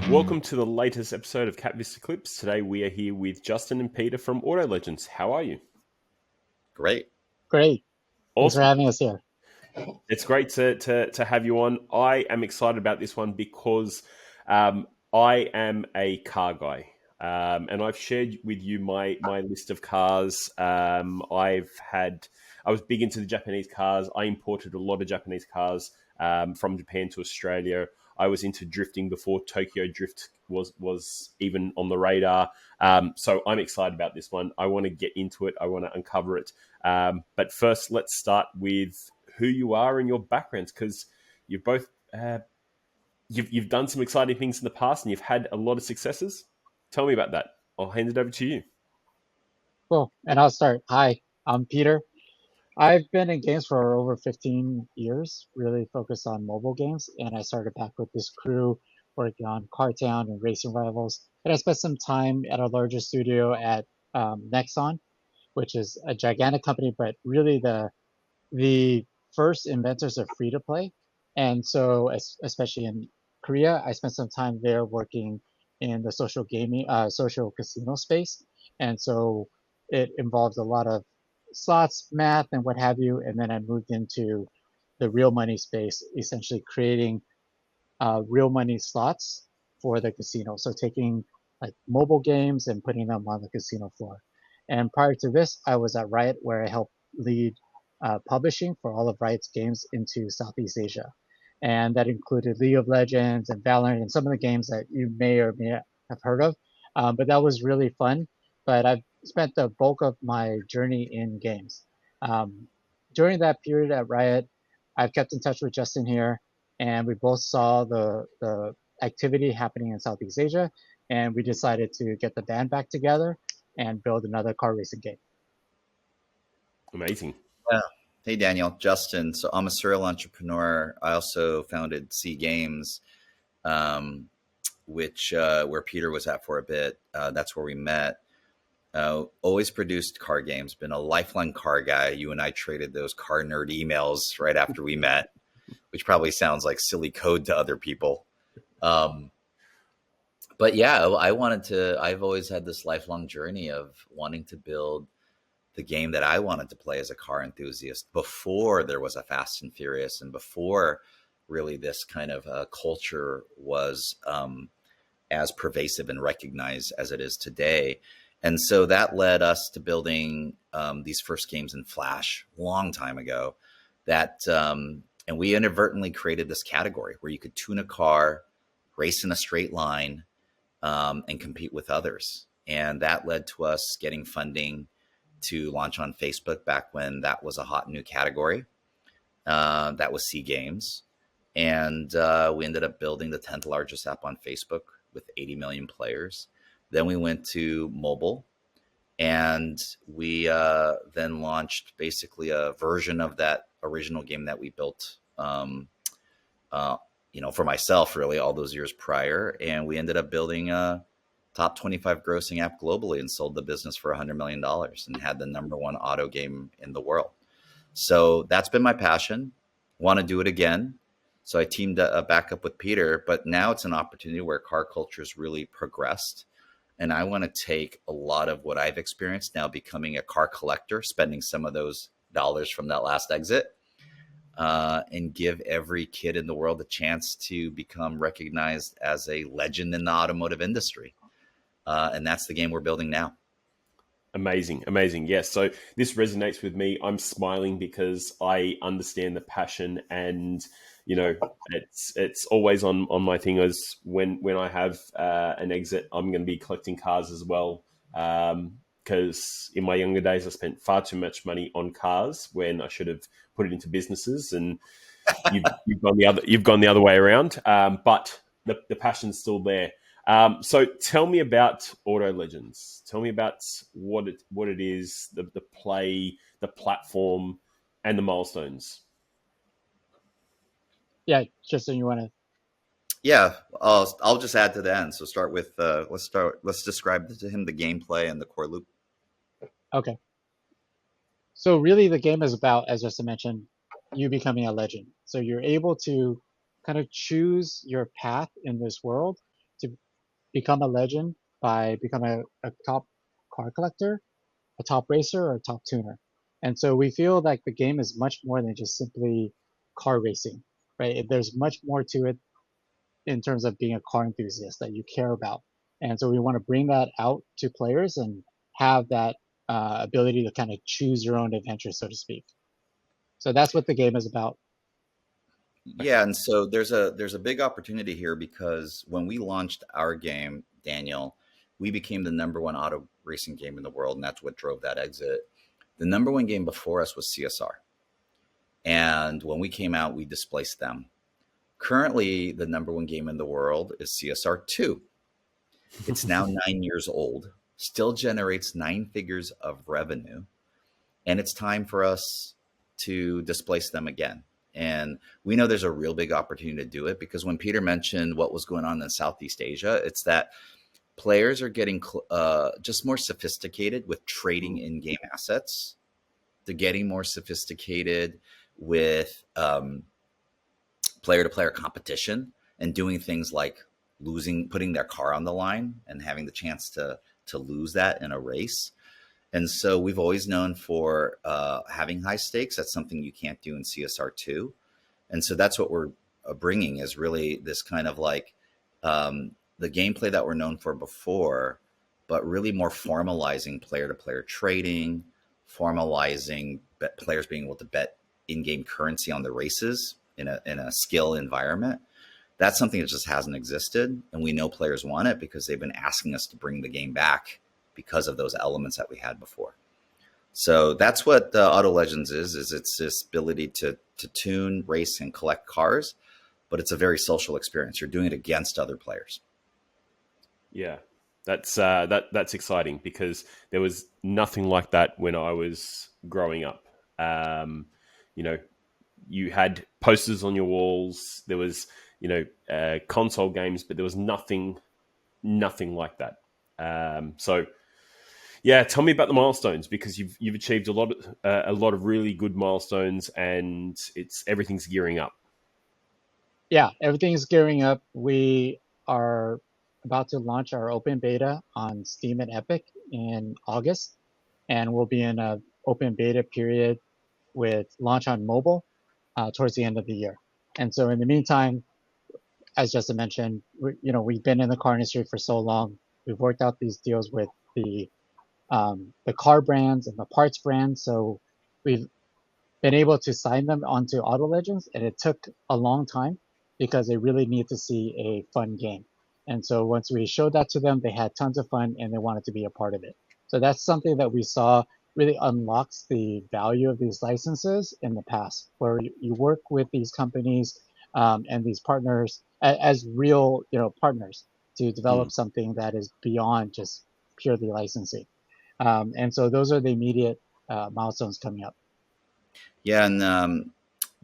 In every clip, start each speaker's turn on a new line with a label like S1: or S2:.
S1: Welcome to the latest episode of KapVista Klips. Today we are here with Justin and Peter from Auto Legends. How are you?
S2: Great.
S3: Great. Thanks for
S1: Awesome.
S3: having us here.
S1: It's great to have you on. I am excited about this one because I am a car guy. And I've shared with you my list of cars. I was big into the Japanese cars. I imported a lot of Japanese cars from Japan to Australia. I was into drifting before Tokyo Drift was even on the radar. So I'm excited about this one. I want to get into it. I want to uncover it. But first, let's start with who you are and your backgrounds, because you've both you've done some exciting things in the past and you've had a lot of successes. Tell me about that. I'll hand it over to you.
S3: Cool. And I'll start. Hi, I'm Peter. I've been in games for over 15 years, really focused on mobile games. And I started back with this crew working on Car Town and Racing Rivals. And I spent some time at a larger studio at Nexon, which is a gigantic company, but really the first inventors of free to play. And so, especially in Korea, I spent some time there working in the social gaming, social casino space. And so it involved a lot of slots, math, and what have you. And then I moved into the real money space, essentially creating real money slots for the casino. So taking like mobile games and putting them on the casino floor. And prior to this, I was at Riot, where I helped lead publishing for all of Riot's games into Southeast Asia. And that included League of Legends and Valorant and some of the games that you may or may not have heard of. But that was really fun. But I've spent the bulk of my journey in games. During that period at Riot, I've kept in touch with Justin here, and we both saw the activity happening in Southeast Asia, and we decided to get the band back together and build another car racing game.
S1: Amazing.
S2: Yeah. Hey, Daniel, Justin. So I'm a serial entrepreneur. I also founded C Games, which where Peter was at for a bit. That's where we met. Always produced car games. Been a lifelong car guy. You and I traded those car nerd emails right after we met, which probably sounds like silly code to other people. But yeah, I've always had this lifelong journey of wanting to build the game that I wanted to play as a car enthusiast before there was a Fast and Furious and before really this kind of culture was as pervasive and recognized as it is today. And so that led us to building these first games in Flash a long time ago. And we inadvertently created this category where you could tune a car, race in a straight line, and compete with others. And that led to us getting funding to launch on Facebook back when that was a hot new category. That was C Games. And we ended up building the 10th largest app on Facebook with 80 million players. Then we went to mobile, and we then launched basically a version of that original game that we built, for myself, really, all those years prior. And we ended up building a top 25 grossing app globally and sold the business for $100 million and had the number one auto game in the world. So that's been my passion. Want to do it again. So I teamed back up with Peter, but now it's an opportunity where car culture has really progressed. And I want to take a lot of what I've experienced now becoming a car collector, spending some of those dollars from that last exit, and give every kid in the world a chance to become recognized as a legend in the automotive industry. And that's the game we're building now.
S1: Amazing. Yes. So this resonates with me. I'm smiling because I understand the passion, and it's always on my thing. As when I have an exit, I'm going to be collecting cars as well. Because in my younger days, I spent far too much money on cars when I should have put it into businesses, and you've gone the other way around. But the passion's still there. So tell me about Auto Legends. Tell me about what it is, the play, the platform, and the milestones.
S3: Yeah, Justin, you want to?
S2: Yeah, I'll just add to the end. So start with let's describe to him the gameplay and the core loop.
S3: Okay. So really the game is about, as Justin mentioned, you becoming a legend. So you're able to kind of choose your path in this world to become a legend by becoming a top car collector, a top racer, or a top tuner. And so we feel like the game is much more than just simply car racing, right? There's much more to it in terms of being a car enthusiast that you care about. And so we want to bring that out to players and have that ability to kind of choose your own adventure, so to speak. So that's what the game is about.
S2: Yeah, and so there's a big opportunity here because when we launched our game, Daniel, we became the number one auto racing game in the world, and that's what drove that exit. The number one game before us was CSR. And when we came out, we displaced them. Currently, the number one game in the world is CSR 2. It's now 9 years old, still generates 9 figures of revenue. And it's time for us to displace them again. And we know there's a real big opportunity to do it because when Peter mentioned what was going on in Southeast Asia, it's that players are getting just more sophisticated with trading in-game assets. They're getting more sophisticated with player-to-player competition and doing things like putting their car on the line and having the chance to lose that in a race. And so we've always known for having high stakes. That's something you can't do in CSR2. And so that's what we're bringing is really this kind of like the gameplay that we're known for before, but really more formalizing player-to-player trading, formalizing players being able to bet in-game currency on the races in a skill environment. That's something that just hasn't existed. And we know players want it because they've been asking us to bring the game back because of those elements that we had before. So that's what Auto Legends is it's this ability to tune, race, and collect cars, but it's a very social experience. You're doing it against other players.
S1: Yeah, that's exciting because there was nothing like that when I was growing up. You know, you had posters on your walls. There was, console games, but there was nothing like that. So, yeah, tell me about the milestones because you've achieved a lot of really good milestones, and everything's gearing up.
S3: Yeah, everything's gearing up. We are about to launch our open beta on Steam and Epic in August, and we'll be in a open beta period with launch on mobile towards the end of the year. And so in the meantime, as Justin mentioned, we've been in the car industry for so long. We've worked out these deals with the car brands and the parts brands. So we've been able to sign them onto Auto Legends, and it took a long time because they really need to see a fun game. And so once we showed that to them, they had tons of fun and they wanted to be a part of it. So that's something that we saw really unlocks the value of these licenses in the past, where you work with these companies and these partners as real, partners to develop something that is beyond just purely licensing. And so those are the immediate milestones coming up.
S2: Yeah, and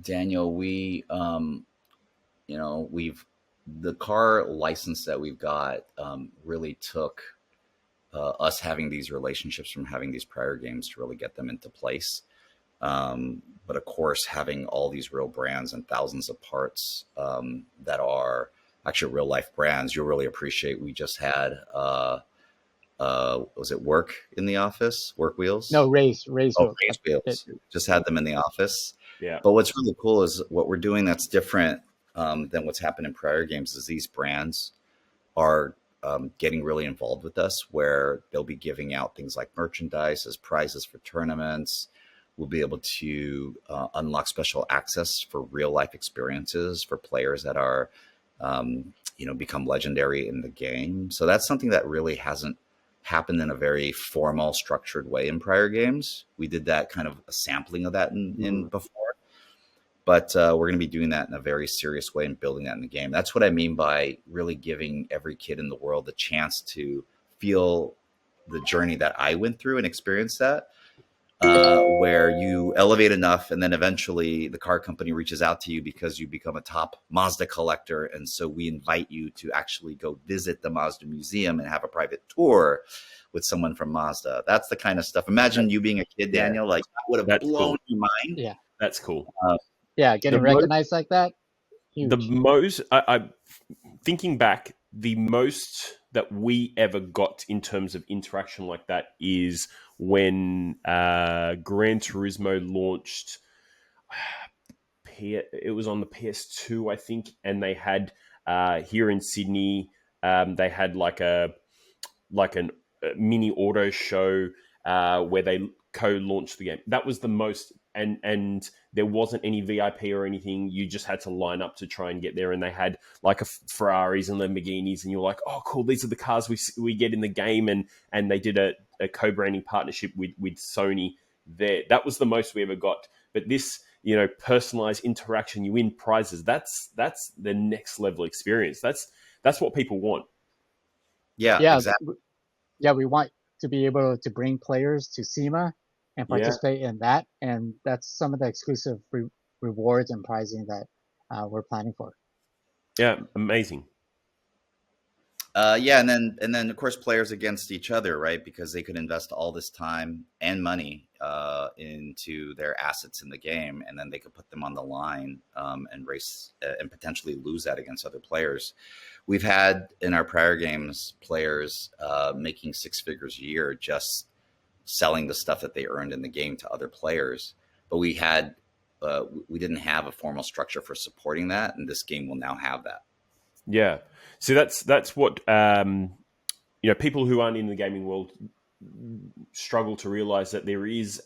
S2: Daniel, the car license that we've got really took us having these relationships from having these prior games to really get them into place. But of course, having all these real brands and thousands of parts that are actually real life brands, you'll really appreciate. We just had was it Work in the office? Work Wheels?
S3: No, Race
S2: Wheels. Just had them in the office.
S1: Yeah.
S2: But what's really cool is what we're doing that's different than what's happened in prior games is these brands are getting really involved with us, where they'll be giving out things like merchandise as prizes for tournaments. We'll be able to unlock special access for real life experiences for players that are, become legendary in the game. So that's something that really hasn't happened in a very formal, structured way in prior games. We did that kind of a sampling of that in before, but we're going to be doing that in a very serious way and building that in the game. That's what I mean by really giving every kid in the world the chance to feel the journey that I went through and experience that. Where you elevate enough and then eventually the car company reaches out to you because you become a top Mazda collector. And so we invite you to actually go visit the Mazda museum and have a private tour with someone from Mazda. That's the kind of stuff. Imagine you being a kid, Daniel, like that would have blown your mind.
S3: Yeah.
S1: That's cool.
S3: Getting recognized like that. Huge.
S1: The most, I thinking back, the most that we ever got in terms of interaction like that is when Gran Turismo launched. It was on the PS2, I think, and they had here in Sydney, they had like a mini auto show where they co-launched the game. That was the most, and there wasn't any VIP or anything. You just had to line up to try and get there, and they had like a Ferraris and Lamborghinis, and you're like, oh, cool, these are the cars we get in the game, and they did a co-branding partnership with Sony there. That was the most we ever got. But this, personalized interaction, you win prizes. That's the next level experience. That's what people want.
S2: Yeah,
S3: Yeah,
S2: exactly.
S3: yeah, we want to be able to bring players to SEMA and
S1: Yeah,
S3: participate in that, and that's some of the exclusive rewards and pricing that we're planning for.
S1: yeah, amazing.
S2: Yeah, and then of course players against each other, right? Because they could invest all this time and money into their assets in the game, and then they could put them on the line and race and potentially lose that against other players. We've had in our prior games players making six figures a year just selling the stuff that they earned in the game to other players, but we didn't have a formal structure for supporting that, and this game will now have that.
S1: Yeah. So that's what people who aren't in the gaming world struggle to realize, that there is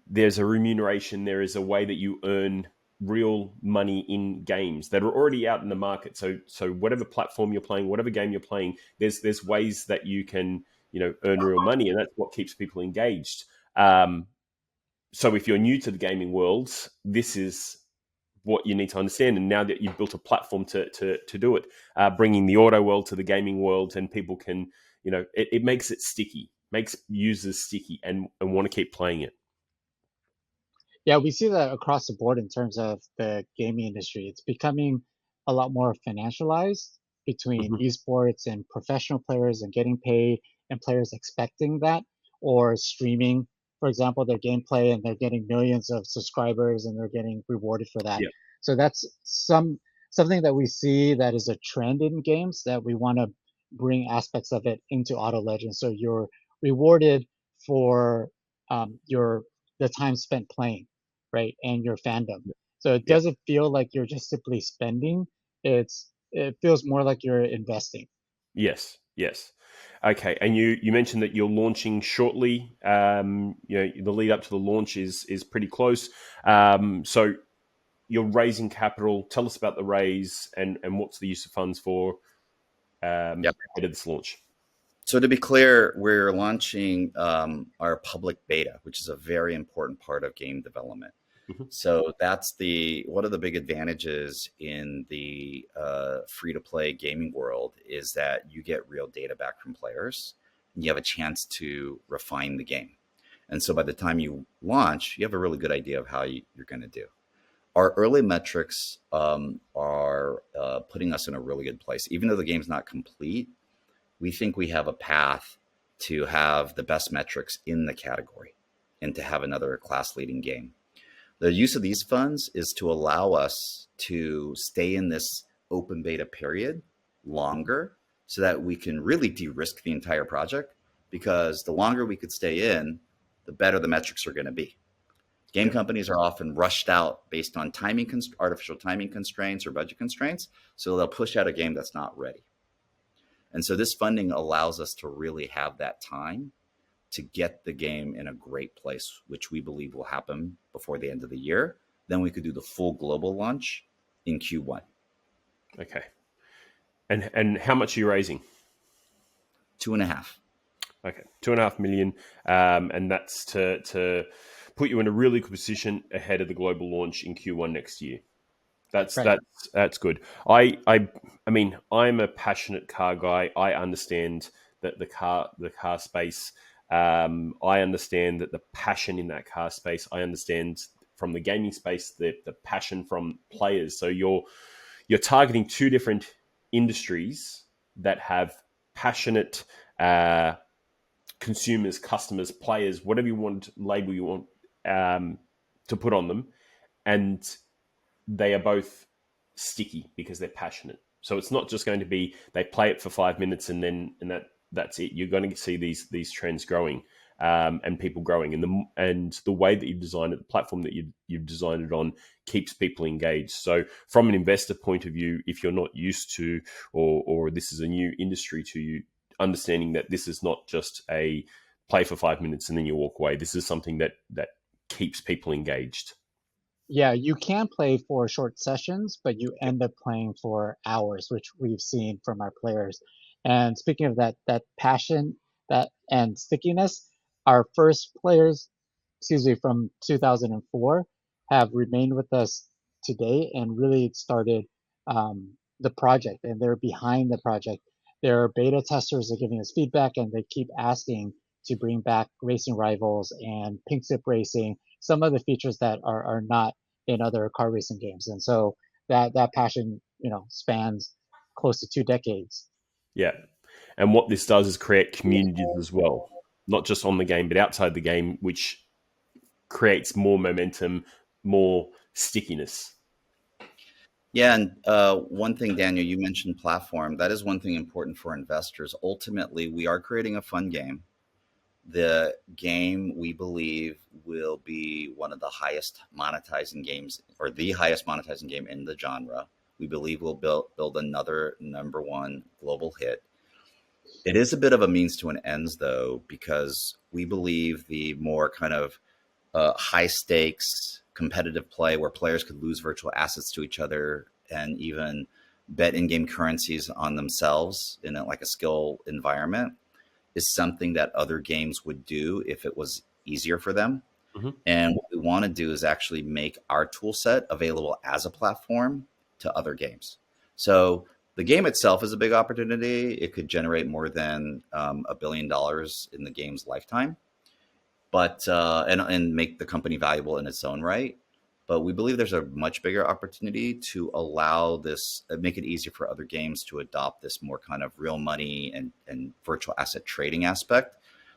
S1: there's a remuneration, there is a way that you earn real money in games that are already out in the market. So whatever platform you're playing, whatever game you're playing, there's ways that you can earn real money, and that's what keeps people engaged. So if you're new to the gaming world, this is what you need to understand. And now that you've built a platform to do it, bringing the auto world to the gaming world, and people can, it makes it sticky, makes users sticky and want to keep playing it.
S3: Yeah, we see that across the board in terms of the gaming industry. It's becoming a lot more financialized between
S1: Mm-hmm.
S3: esports and professional players and getting paid, and players expecting that, or streaming, for example, their gameplay, and they're getting millions of subscribers and they're getting rewarded for that.
S1: Yeah.
S3: So that's something that we see that is a trend in games that we want to bring aspects of it into Auto Legends. So you're rewarded for your the time spent playing, right, and your fandom. So it
S1: Yeah.
S3: doesn't feel like you're just simply spending. It feels more like you're investing.
S1: Yes. Yes. Okay. And you mentioned that you're launching shortly. The lead up to the launch is pretty close. So you're raising capital. Tell us about the raise and what's the use of funds for
S2: Yep.
S1: ahead of this launch.
S2: So to be clear, we're launching our public beta, which is a very important part of game development.
S1: Mm-hmm.
S2: So that's one of the big advantages in the free-to-play gaming world is that you get real data back from players, and you have a chance to refine the game. And so by the time you launch, you have a really good idea of how you're going to do. Our early metrics are putting us in a really good place. Even though the game's not complete, we think we have a path to have the best metrics in the category and to have another class-leading game. The use of these funds is to allow us to stay in this open beta period longer so that we can really de-risk the entire project, because the longer we could stay in, the better the metrics are going to be. Game companies are often rushed out based on artificial timing constraints or budget constraints, so they'll push out a game that's not ready. And so this funding allows us to really have that time to get the game in a great place, which we believe will happen before the end of the year. Then we could do the full global launch in Q1.
S1: Okay. And how much are you raising?
S2: 2.5.
S1: Okay, 2.5 million, and that's to put you in a really good position ahead of the global launch in Q1 next year. That's
S3: Right.
S1: that's good. I mean, I'm a passionate car guy. I understand that the car space. I understand that the passion in that car space. I understand from the gaming space the passion from players. So you're targeting two different industries that have passionate consumers, customers, players, whatever you want label you want to put on them, and they are both sticky because they're passionate. So it's not just going to be they play it for 5 minutes and that's it. You're going to see these trends growing, and people growing, and the way that you've designed it, the platform that you've designed it on, keeps people engaged. So from an investor point of view, if you're not used to, or this is a new industry to you, understanding that this is not just a play for 5 minutes and then you walk away. This is something that keeps people engaged.
S3: Yeah, you can play for short sessions, but you end up playing for hours, which we've seen from our players. And speaking of that passion, that and stickiness, our first players, excuse me, from 2004 have remained with us today and really started the project, and they're behind the project. Their beta testers are giving us feedback, and they keep asking to bring back racing rivals and pink zip racing, some of the features that are not in other car racing games. And so that passion, spans close to 2 decades.
S1: Yeah. And what this does is create communities as well, not just on the game, but outside the game, which creates more momentum, more stickiness.
S2: Yeah, and one thing, Daniel, you mentioned platform. That is one thing important for investors. Ultimately, we are creating a fun game. The game, we believe, will be one of the highest monetizing games, or the highest monetizing game in the genre. We believe we'll build another number one global hit. It is a bit of a means to an ends, though, because we believe the more kind of high stakes competitive play where players could lose virtual assets to each other and even bet in-game currencies on themselves in like a skill environment is something that other games would do if it was easier for them.
S1: Mm-hmm.
S2: And what we want to do is actually make our tool set available as a platform to other games. So the game itself is a big opportunity. It could generate more than $1 billion in the game's lifetime, but and make the company valuable in its own right. But we believe there's a much bigger opportunity to allow this, make it easier for other games to adopt this more kind of real money and virtual asset trading aspect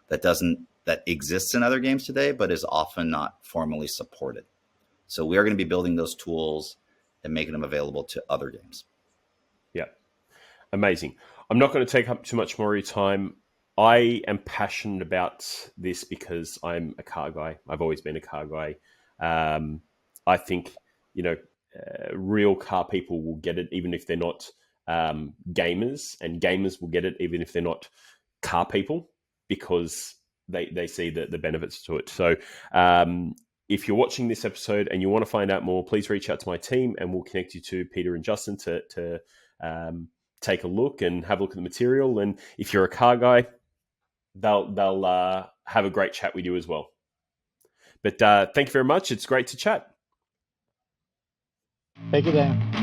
S2: that exists in other games today, but is often not formally supported. So we are going to be building those tools and making them available to other games.
S1: Yeah, amazing. I'm not going to take up too much more of your time. I am passionate about this because I'm a car guy. I've always been a car guy. I think, real car people will get it even if they're not gamers, and gamers will get it even if they're not car people, because they see the benefits to it. So if you're watching this episode and you want to find out more, please reach out to my team and we'll connect you to Peter and Justin to take a look and have a look at the material. And if you're a car guy, they'll have a great chat with you as well. But thank you very much. It's great to chat.
S3: Thank you, Dan.